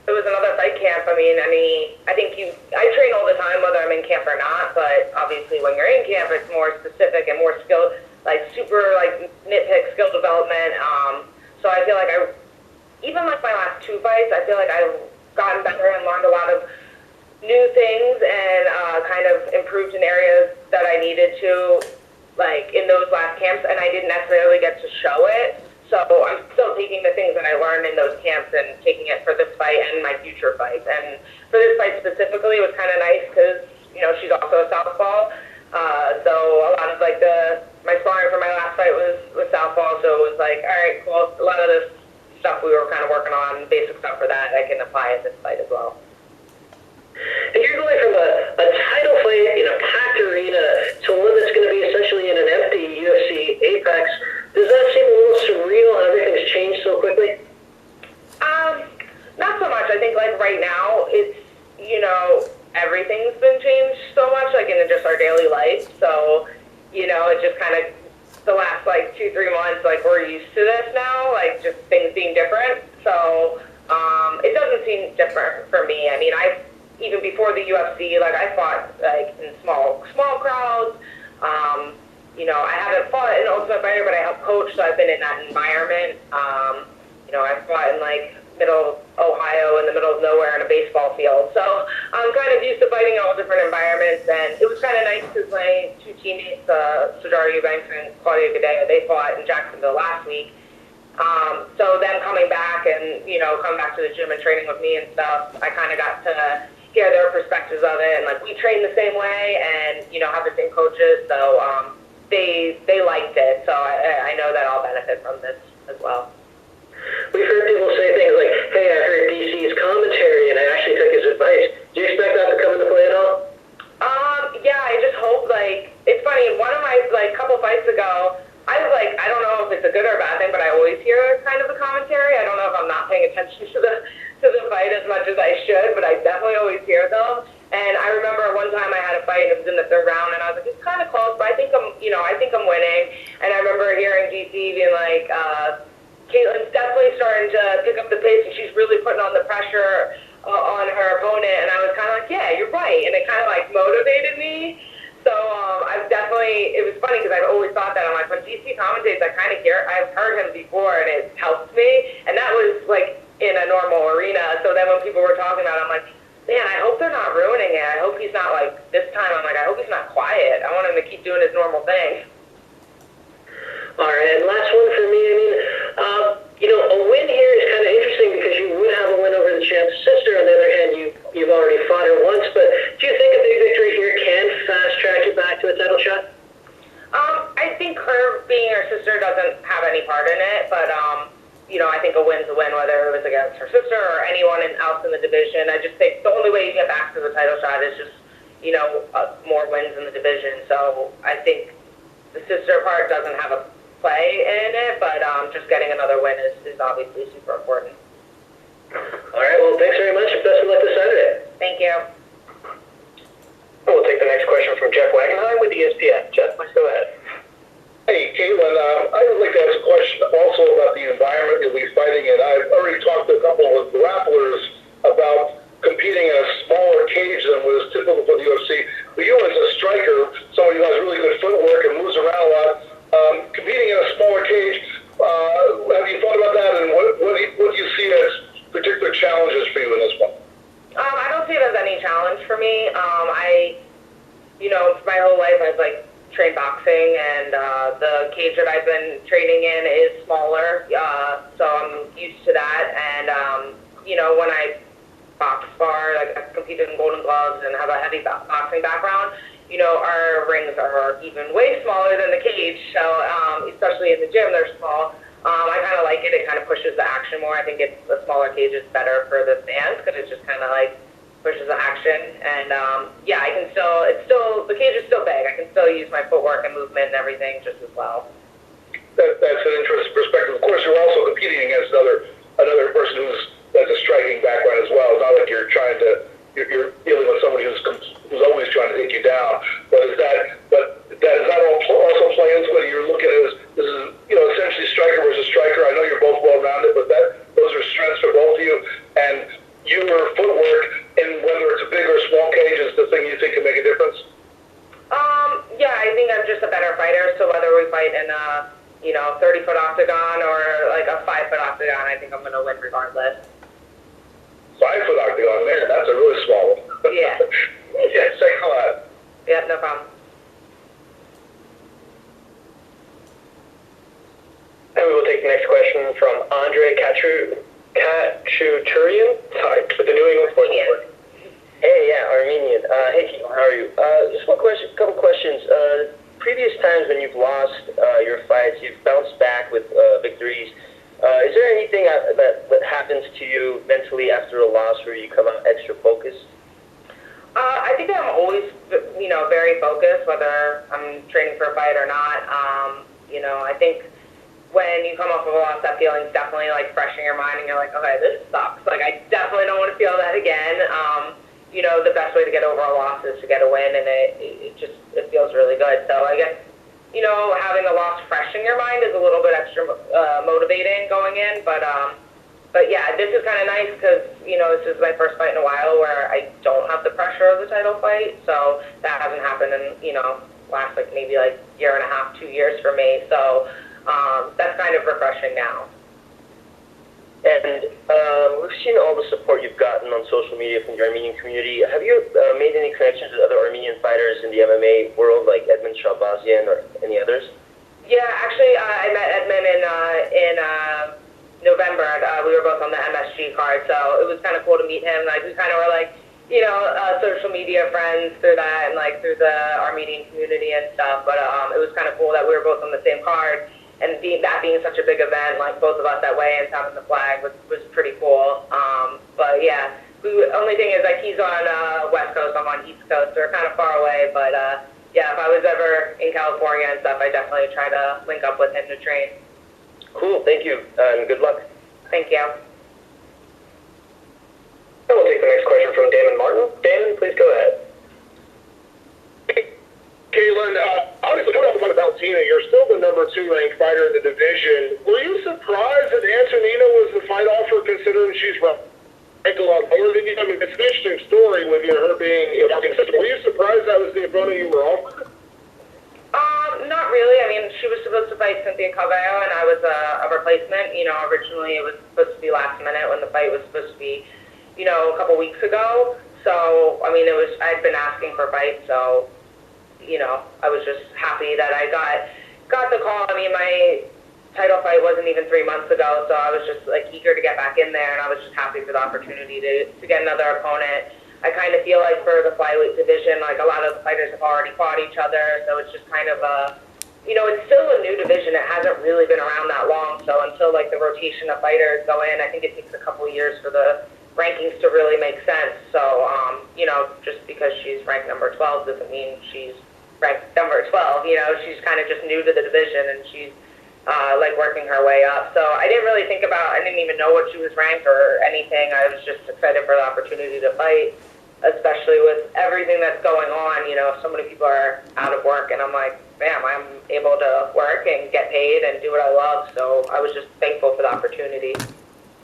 it was another fight camp. I think I train all the time whether I'm in camp or not, but obviously when you're in camp, it's more specific and more skill, like super like nitpick skill development. So I feel like even like my last two fights, I feel like I've gotten better and learned a lot of new things and kind of improved in areas that I needed to, like in those last camps, and I didn't necessarily get to show it. So I'm still taking the things that I learned in those camps and taking it for this fight and my future fights. And for this fight specifically, it was kind of nice because, she's also a southpaw. So a lot of like my sparring for my last fight was southpaw. So it was like, all right, cool. A lot of this stuff we were kind of working on, basic stuff for that, I can apply in this fight as well. And you're going from a title fight in a packed arena to one that's going to be essentially in an empty UFC Apex. Does that seem a little surreal? Everything's changed so quickly? Not so much. I think like right now it's, everything's been changed so much, like in just our daily life. So, it's just kind of the last like 2-3 months, like we're used to this now, like just things being different. So it doesn't seem different for me. Even before the UFC, like I fought like in small crowds. I haven't fought in Ultimate Fighter, but I help coach, so I've been in that environment. I fought in like middle Ohio in the middle of nowhere in a baseball field. So I'm kind of used to fighting in all different environments, and it was kind of nice because my two teammates, Sajara Eubanks and Claudia Gadea, they fought in Jacksonville last week. So them coming back and, coming back to the gym and training with me and stuff, I kind of got to hear their perspectives of it, and like we train the same way and, have the same coaches, so they liked it. So I know that I'll benefit from this as well. We've heard people say things like, hey, I heard DC's commentary and I actually took his advice. Do you expect that to come into play at all? Yeah, I just hope, it's funny, one of my, couple fights ago, I don't know if it's a good or a bad thing, but I always hear kind of the commentary. I don't know if I'm not paying attention to the fight as much as I should, but I definitely always hear them. And I remember one time I had a fight, and it was in the third round, and I was like, it's kind of close, but I think I'm winning. And I remember hearing GC being like, Katlyn's definitely starting to pick up the pace, and she's really putting on the pressure on her opponent. And I was kind of like, yeah, you're right. And it kind of motivated me. So it was funny because I've always thought that. I'm like, when DC commentates, I've heard him before, and it helps me. And that was in a normal arena. So then when people were talking about it, I'm like, man, I hope they're not ruining it. I hope he's not this time. I'm like, I hope he's not quiet. I want him to keep doing his normal thing. All right, and last one for me. A win here is kind of interesting because you would have a win over the champ's sister. On the other hand, you've already fought her once. But do you think a big victory here can fast track you back to a title shot? I think her being her sister doesn't have any part in it, but I think a win's a win, whether it was against her sister or anyone else in the division. I just think the only way you get back to the title shot is just more wins in the division. So I think the sister part doesn't have a play in it, but just getting another win is obviously super important. All right, well, thanks very much, and best of luck this Saturday. Thank you. We'll take the next question from Jeff Wagenheim with ESPN. Jeff, please go ahead. Hey, Katlyn, I would like to ask a question also about the environment you'll be fighting in. I've already talked to a couple of grapplers about competing in a smaller cage than was typical for the UFC. But you as a striker, somebody who has really good footwork and moves around a lot, competing in a smaller cage, have you thought about that, and what do you see as particular challenges for you in this one? I don't see it as any challenge for me. My whole life I've trained boxing, and the cage that I've been training in is smaller, so I'm used to that. And when I box spar, I've competed in Golden Gloves and have a heavy boxing background. Our rings are even way smaller than the cage, so especially in the gym, they're small. I kind of like it. It kind of pushes the action more. I think a smaller cage is better for the fans because it just kind of pushes the action. And the cage is still big. I can still use my footwork and movement and everything just as well. That's an interesting perspective. Of course, you're also competing against another person that's a striking background as well. It's not like you're dealing with somebody who's always trying to take you down. But is that also play into it? You're looking at this is essentially striker versus striker. I know you're both well rounded, but those are strengths for both of you. And your footwork in whether it's a big or small cage is the thing you think can make a difference? Yeah, I think I'm just a better fighter. So whether we fight in a 30-foot octagon or like a 5-foot octagon, I think I'm going to win regardless. 5-foot octagon, man, that's a really small one. Yeah. Yeah, thanks a lot. Yeah, no problem. And we will take the next question from Andre Katlyn, sorry, with the New England Sports Report. Hey, yeah, Armenian. Hey, Keith, how are you? Just one question, couple questions. Previous times when you've lost your fights, you've bounced back with victories. Is there anything that happens to you mentally after a loss where you come out extra focused? I think I'm always, very focused, whether I'm training for a fight or not. I think when you come off of a loss, that feeling's definitely like fresh in your mind, and you're like, okay, this sucks. Like, I definitely don't want to feel that again. The best way to get over a loss is to get a win, and it feels really good. So I guess, having the loss fresh in your mind is a little bit extra motivating going in. But yeah, this is kind of nice because, this is my first fight in a while where I don't have the pressure of the title fight. So that hasn't happened in, last maybe year and a half, 2 years for me. So that's kind of refreshing now. And we've seen all the support you've gotten on social media from the Armenian community. Have you made any connections with other Armenian fighters in the MMA world, like Edmund Shalbazian or any others? Yeah, actually, I met Edmund in November. We were both on the MSG card, so it was kind of cool to meet him. We kind of were social media friends through that and through the Armenian community and stuff. But it was kind of cool that we were both on the same card. And that being such a big event, both of us at weigh-ins having the flag was pretty cool. But yeah, the only thing is he's on West Coast, I'm on East Coast, so we're kind of far away. But yeah, if I was ever in California and stuff, I definitely try to link up with him to train. Cool, thank you, and good luck. Thank you. And we'll take the next question from Damon Martin. Damon, please go ahead. Katlyn, obviously coming up on Valentina, you're still the number 2 ranked fighter in the division. Were you surprised that Antonina was the fight offer, considering she's ranked a lot lower than you? I mean, it's an interesting story with her being consistent. Were you surprised that was the opponent you were offered? Not really. I mean, she was supposed to fight Cynthia Calvillo, and I was a replacement. Originally it was supposed to be last minute when the fight was supposed to be, a couple weeks ago. So, I mean, I'd been asking for fights, so I was just happy that I got the call. I mean, my title fight wasn't even 3 months ago, so I was just eager to get back in there, and I was just happy for the opportunity to get another opponent. I kind of feel like for the flyweight division, a lot of the fighters have already fought each other, so it's just kind of it's still a new division. It hasn't really been around that long, so until the rotation of fighters go in, I think it takes a couple of years for the rankings to really make sense. So, just because she's ranked number 12 doesn't mean she's ranked number 12. She's kind of just new to the division, and she's working her way up. So I didn't really think about, I didn't even know what she was ranked or anything. I was just excited for the opportunity to fight, especially with everything that's going on. So many people are out of work, and I'm like, bam, I'm able to work and get paid and do what I love. So I was just thankful for the opportunity.